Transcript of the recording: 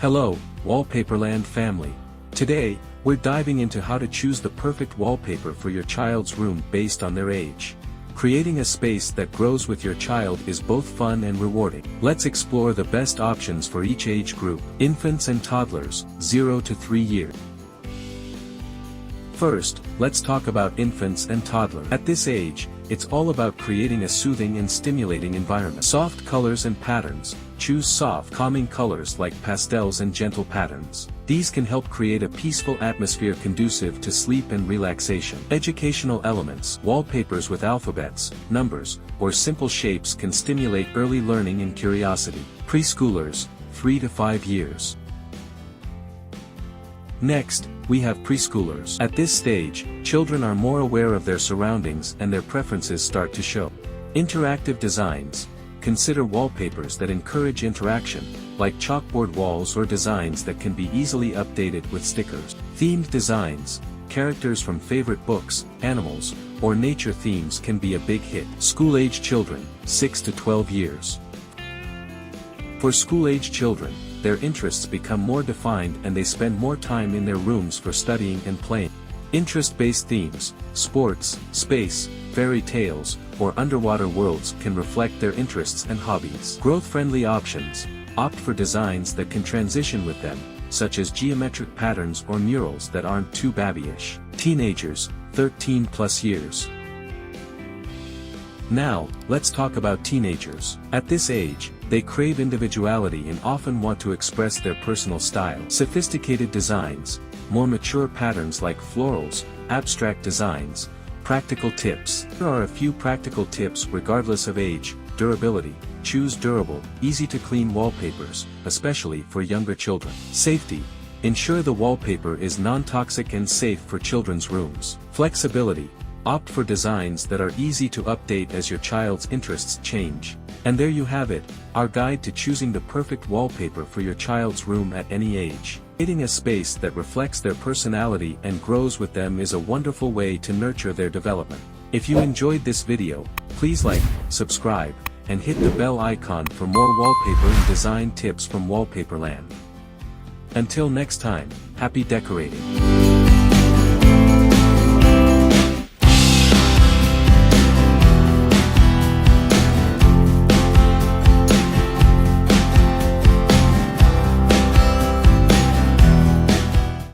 Hello, Wallpaperland family. Today, we're diving into how to choose the perfect wallpaper for your child's room based on their age. Creating a space that grows with your child is both fun and rewarding. Let's explore the best options for each age group. Infants and toddlers, 0 to 3 years. First, let's talk about infants and toddlers. At this age, it's all about creating a soothing and stimulating environment. Soft colors and patterns. Choose soft, calming colors like pastels and gentle patterns. These can help create a peaceful atmosphere conducive to sleep and relaxation. Educational elements. Wallpapers with alphabets, numbers, or simple shapes can stimulate early learning and curiosity. Preschoolers, 3 to 5 years. Next, we have preschoolers. At this stage, children are more aware of their surroundings and their preferences start to show. Interactive designs. Consider wallpapers that encourage interaction, like chalkboard walls or designs that can be easily updated with stickers. Themed designs. Characters from favorite books, animals, or nature themes can be a big hit. School-age children, 6 to 12 years. For school-age children, their interests become more defined and they spend more time in their rooms for studying and playing. Interest-based themes, sports, space, fairy tales, or underwater worlds can reflect their interests and hobbies. Growth-friendly options. Opt for designs that can transition with them, such as geometric patterns or murals that aren't too babyish. Teenagers, 13 plus years. Now, let's talk about teenagers. At this age, they crave individuality and often want to express their personal style. Sophisticated designs, more mature patterns like florals, abstract designs. Practical tips. Here are a few practical tips regardless of age. Durability. Choose durable, easy-to-clean wallpapers, especially for younger children. Safety. Ensure the wallpaper is non-toxic and safe for children's rooms. Flexibility. Opt for designs that are easy to update as your child's interests change. And there you have it, our guide to choosing the perfect wallpaper for your child's room at any age. Creating a space that reflects their personality and grows with them is a wonderful way to nurture their development. If you enjoyed this video, please like, subscribe, and hit the bell icon for more wallpaper and design tips from Wallpaperland. Until next time, happy decorating!